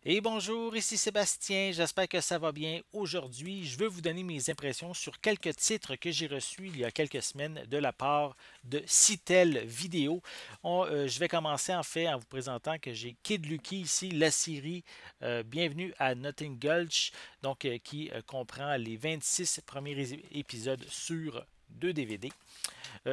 Et bonjour, ici Sébastien, j'espère que ça va bien. Aujourd'hui, je veux vous donner mes impressions sur quelques titres que j'ai reçus il y a quelques semaines de la part de Citel Vidéo. Je vais commencer en fait en vous présentant que j'ai Kid Lucky ici, la série Bienvenue à Notting Gulch, donc qui comprend les 26 premiers épisodes sur 2 DVD.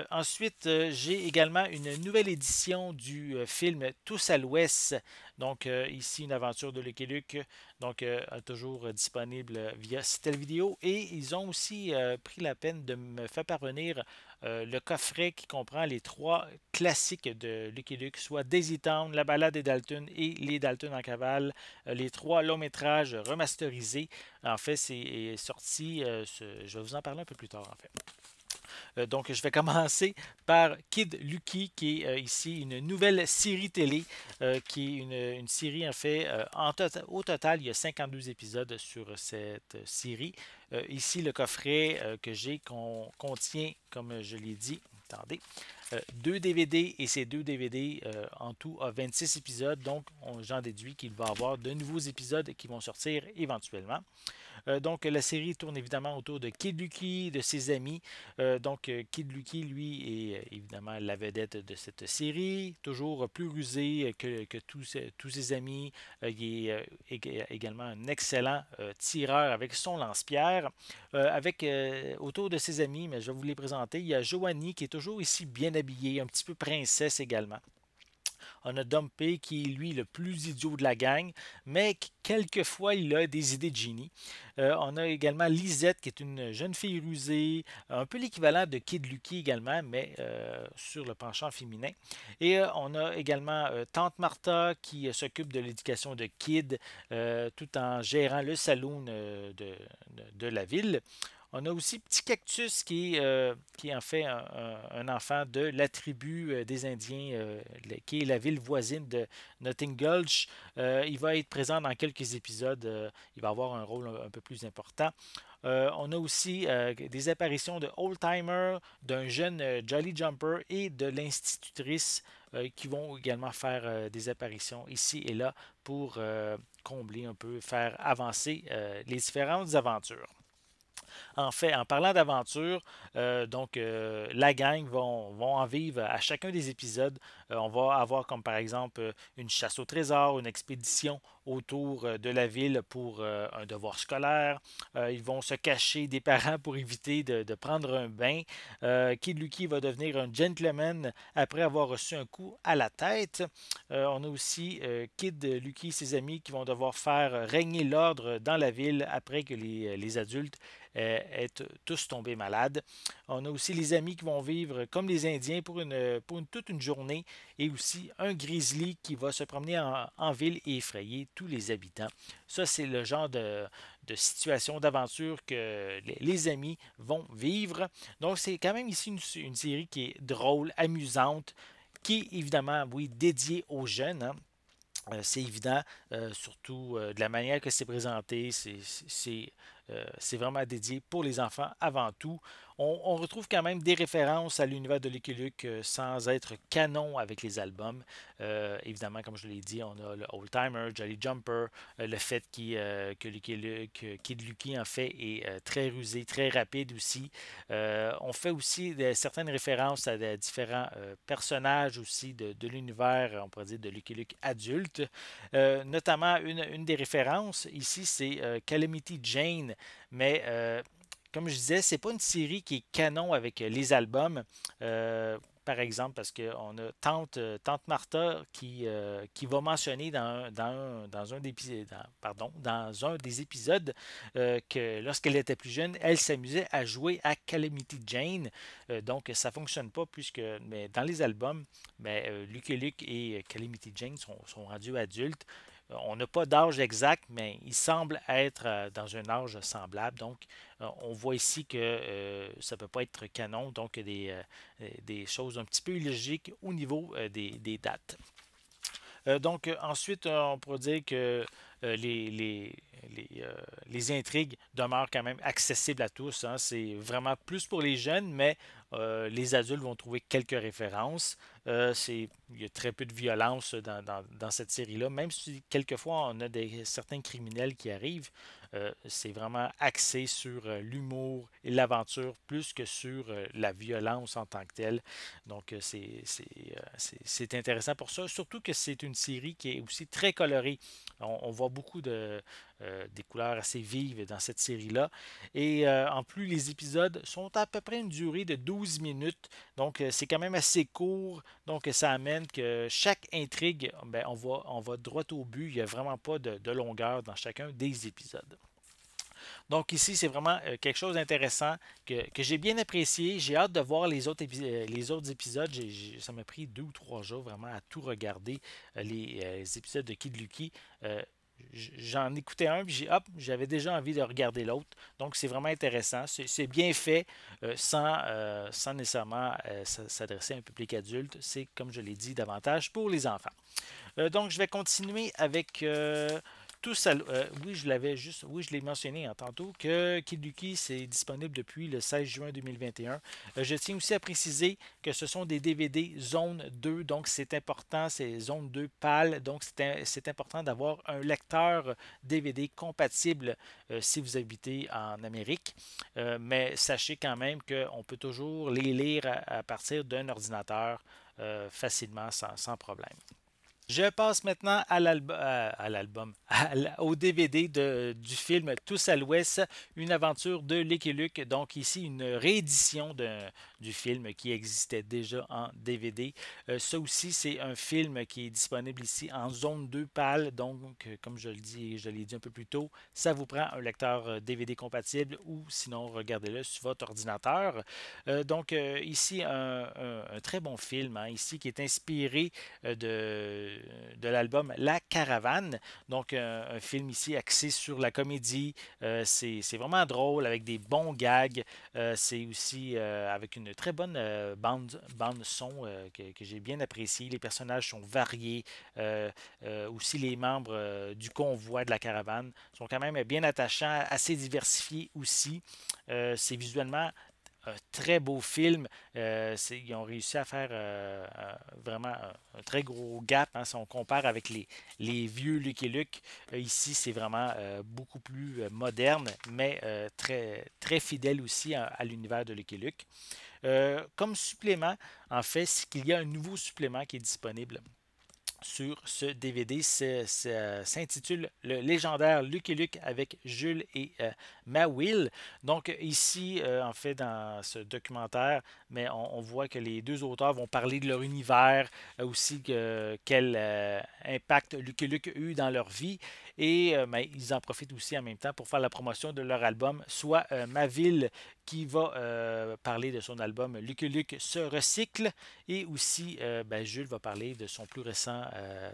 Ensuite, j'ai également une nouvelle édition du film Tous à l'Ouest. Donc, ici, une aventure de Lucky Luke. Donc, toujours disponible via Citel Vidéo. Et ils ont aussi pris la peine de me faire parvenir le coffret qui comprend les trois classiques de Lucky Luke, soit Daisy Town, La Balade des Dalton et Les Dalton en cavale, les trois longs métrages remasterisés. En fait, c'est sorti, je vais vous en parler un peu plus tard, en fait. Donc, je vais commencer par Kid Lucky, qui est ici une nouvelle série télé, qui est une série, en fait, au total, il y a 52 épisodes sur cette série. Ici, le coffret que j'ai contient, comme je l'ai dit, attendez, 2 DVD et ces 2 DVD en tout à 26 épisodes. Donc, j'en déduis qu'il va y avoir de nouveaux épisodes qui vont sortir éventuellement. Donc, la série tourne évidemment autour de Kid Lucky, de ses amis. Kid Lucky, lui, est évidemment la vedette de cette série, toujours plus rusé que tous ses amis. Il est également un excellent tireur avec son lance-pierre. Autour de ses amis, mais je vais vous les présenter, il y a Joanie qui est toujours ici bien habillée, un petit peu princesse également. On a Dumpé qui est lui le plus idiot de la gang, mais quelquefois il a des idées de génie. On a également Lisette qui est une jeune fille rusée, un peu l'équivalent de Kid Lucky également, mais sur le penchant féminin. Et on a également Tante Martha qui s'occupe de l'éducation de Kid tout en gérant le saloon de la ville. On a aussi Petit Cactus qui est en fait un enfant de la tribu des Indiens, qui est la ville voisine de Notting Gulch. Il va être présent dans quelques épisodes. Il va avoir un rôle un peu plus important. On a aussi des apparitions de Old Timer, d'un jeune Jolly Jumper et de l'institutrice qui vont également faire des apparitions ici et là pour combler un peu, faire avancer les différentes aventures. En fait, en parlant d'aventure, la gang vont en vivre à chacun des épisodes. On va avoir comme par exemple une chasse au trésor, une expédition autour de la ville pour un devoir scolaire. Ils vont se cacher des parents pour éviter de prendre un bain. Kid Lucky va devenir un gentleman après avoir reçu un coup à la tête. On a aussi Kid Lucky et ses amis qui vont devoir faire régner l'ordre dans la ville après que les adultes être tous tombés malades. On a aussi les amis qui vont vivre comme les Indiens toute une journée et aussi un grizzly qui va se promener en ville et effrayer tous les habitants. Ça, c'est le genre de situation, d'aventure que les amis vont vivre. Donc, c'est quand même ici une série qui est drôle, amusante, qui est évidemment, oui, dédiée aux jeunes, hein. C'est évident, surtout de la manière que c'est présenté, c'est vraiment dédié pour les enfants avant tout. On retrouve quand même des références à l'univers de Lucky Luke sans être canon avec les albums. Évidemment, comme je l'ai dit, on a le Old Timer, Jolly Jumper, le fait que Lucky Luke, Kid Lucky en fait est très rusé, très rapide aussi. On fait aussi certaines références à différents personnages aussi de l'univers, on pourrait dire, de Lucky Luke adulte. Notamment, une des références ici, c'est Calamity Jane, mais comme je disais, c'est pas une série qui est canon avec les albums. Par exemple, parce qu'on a Tante Martha qui va mentionner dans un des épisodes que lorsqu'elle était plus jeune, elle s'amusait à jouer à Calamity Jane. Donc, ça fonctionne pas mais dans les albums, Lucky Luke et Calamity Jane sont rendus adultes. On n'a pas d'âge exact, mais ils semblent être dans un âge semblable. Donc, on voit ici que ça ne peut pas être canon, donc des choses un petit peu illogiques au niveau des dates. Donc, ensuite, on pourrait dire que les intrigues demeurent quand même accessibles à tous, hein. C'est vraiment plus pour les jeunes, mais les adultes vont trouver quelques références. Il y a très peu de violence dans cette série-là, même si quelquefois on a certains criminels qui arrivent. C'est vraiment axé sur l'humour et l'aventure plus que sur la violence en tant que telle. Donc, c'est intéressant pour ça. Surtout que c'est une série qui est aussi très colorée. On voit beaucoup des couleurs assez vives dans cette série-là. Et en plus, les épisodes sont à peu près une durée de 12 minutes. Donc, c'est quand même assez court. Donc, ça amène que chaque intrigue, ben, on va droit au but. Il n'y a vraiment pas de longueur dans chacun des épisodes. Donc ici, c'est vraiment quelque chose d'intéressant que j'ai bien apprécié. J'ai hâte de voir les autres épisodes. Ça m'a pris 2 ou 3 jours vraiment à tout regarder, les épisodes de Kid Lucky. Euh, J'en écoutais un, puis j'avais déjà envie de regarder l'autre. Donc, c'est vraiment intéressant. C'est bien fait sans nécessairement s'adresser à un public adulte. C'est, comme je l'ai dit, davantage pour les enfants. Donc, je vais continuer avec tout ça. Oui, oui, je l'ai mentionné tantôt que Kiduki c'est disponible depuis le 16 juin 2021. Je tiens aussi à préciser que ce sont des DVD zone 2, donc c'est important, c'est zone 2 pâle, donc c'est important d'avoir un lecteur DVD compatible si vous habitez en Amérique. Mais sachez quand même qu'on peut toujours les lire à partir d'un ordinateur facilement, sans problème. Je passe maintenant à l'album, au DVD du film Tous à l'Ouest, une aventure de Lucky Luke. Donc ici, une réédition du film qui existait déjà en DVD. Ça aussi, c'est un film qui est disponible ici en zone 2 pâle. Donc, comme je l'ai dit un peu plus tôt, ça vous prend un lecteur DVD compatible ou sinon, regardez-le sur votre ordinateur. Donc, ici, un très bon film, hein, ici, qui est inspiré de l'album La Caravane. Donc, un film ici axé sur la comédie. C'est vraiment drôle avec des bons gags. C'est aussi avec une très bonne bande son que j'ai bien appréciée. Les personnages sont variés. Aussi, les membres du convoi de la caravane sont quand même bien attachants, assez diversifiés aussi. C'est visuellement un très beau film. Ils ont réussi à faire vraiment un très gros gap, hein, si on compare avec les vieux Lucky Luke. Ici, c'est vraiment beaucoup plus moderne, mais très fidèle aussi à l'univers de Lucky Luke. Comme supplément, en fait, c'est qu'il y a un nouveau supplément qui est disponible sur ce DVD. S'intitule Le légendaire Lucky Luke avec Jules et Mawill. Donc ici, en fait, dans ce documentaire, mais on voit que les deux auteurs vont parler de leur univers, aussi quel impact Lucky Luke a eu dans leur vie. Et mais ils en profitent aussi en même temps pour faire la promotion de leur album, soit Mawill qui va parler de son album Lucky Luke se recycle et aussi Jules va parler de son plus récent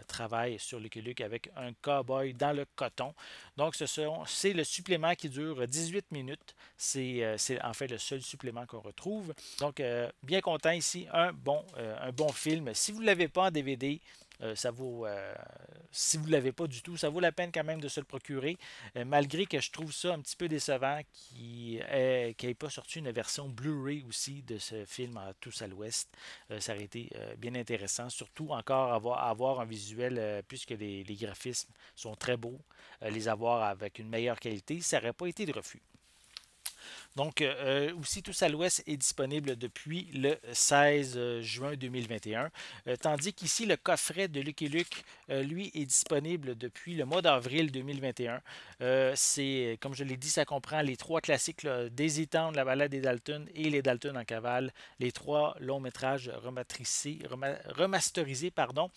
travail sur Lucky Luke avec un cowboy dans le coton. Donc c'est le supplément qui dure 18 minutes. C'est en fait le seul supplément qu'on retrouve. Donc bien content ici, un bon film. Si vous ne l'avez pas en DVD, ça vaut, si vous ne l'avez pas du tout, ça vaut la peine quand même de se le procurer, malgré que je trouve ça un petit peu décevant qu'il n'ait pas sorti une version Blu-ray aussi de ce film à Tous à l'Ouest. Ça aurait été bien intéressant, surtout encore avoir un visuel, puisque les graphismes sont très beaux, les avoir avec une meilleure qualité, ça n'aurait pas été de refus. Donc, aussi, Tous à l'Ouest est disponible depuis le 16 juin 2021. Tandis qu'ici, le coffret de Lucky Luke, lui, est disponible depuis le mois d'avril 2021. Comme je l'ai dit, ça comprend les 3 classiques là, Daisy Town, La Balade des Dalton et Les Dalton en cavale. Les 3 longs métrages remasterisés, pardon.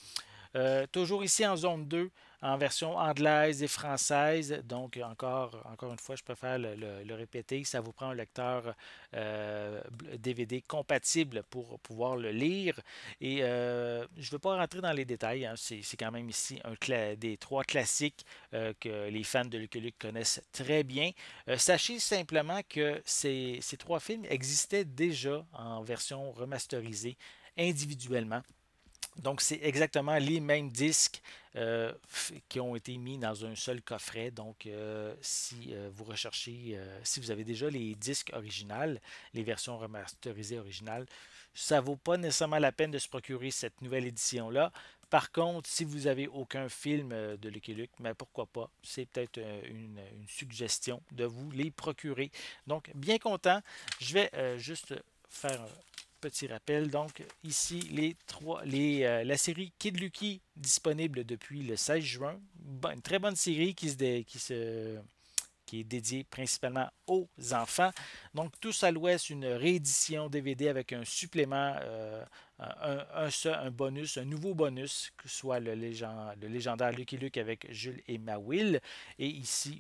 Toujours ici en zone 2, en version anglaise et française. Donc, encore une fois, je préfère le répéter. Ça vous prend un lecteur DVD compatible pour pouvoir le lire. Et je ne veux pas rentrer dans les détails, hein. C'est quand même ici des 3 classiques que les fans de Lucky Luke connaissent très bien. Sachez simplement que ces 3 films existaient déjà en version remasterisée individuellement. Donc, c'est exactement les mêmes disques qui ont été mis dans un seul coffret. Donc, si vous recherchez, si vous avez déjà les disques originales, les versions remasterisées originales, ça vaut pas nécessairement la peine de se procurer cette nouvelle édition-là. Par contre, si vous avez aucun film de Lucky Luke, mais pourquoi pas, c'est peut-être une suggestion de vous les procurer. Donc, bien content. Je vais juste faire un petit rappel. Donc, ici, la série Kid Lucky disponible depuis le 16 juin. Une très bonne série qui est dédiée principalement aux enfants. Donc, Tous à l'Ouest, une réédition DVD avec un supplément, un bonus, un nouveau bonus, que ce soit le légendaire Lucky Luke avec Jules et Mawill. Et ici,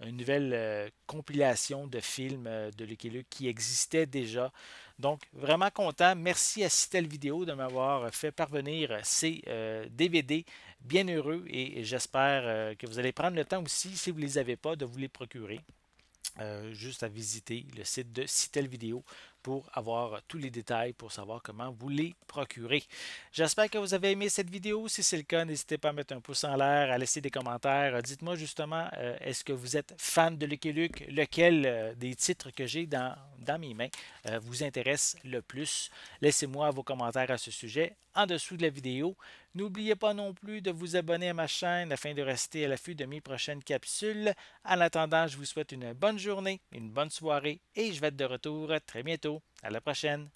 une nouvelle compilation de films de Lucky Luke qui existait déjà. Donc, vraiment content. Merci à Citel Vidéo de m'avoir fait parvenir ces DVD. Bien heureux et j'espère que vous allez prendre le temps aussi, si vous ne les avez pas, de vous les procurer. Juste à visiter le site de Citel Vidéo pour avoir tous les détails pour savoir comment vous les procurer. J'espère que vous avez aimé cette vidéo. Si c'est le cas, n'hésitez pas à mettre un pouce en l'air, à laisser des commentaires. Dites-moi justement, est-ce que vous êtes fan de Lucky Luke? Lequel des titres que j'ai dans mes mains vous intéresse le plus? Laissez-moi vos commentaires à ce sujet en dessous de la vidéo. N'oubliez pas non plus de vous abonner à ma chaîne afin de rester à l'affût de mes prochaines capsules. En attendant, je vous souhaite une bonne journée, une bonne soirée et je vais être de retour très bientôt. À la prochaine!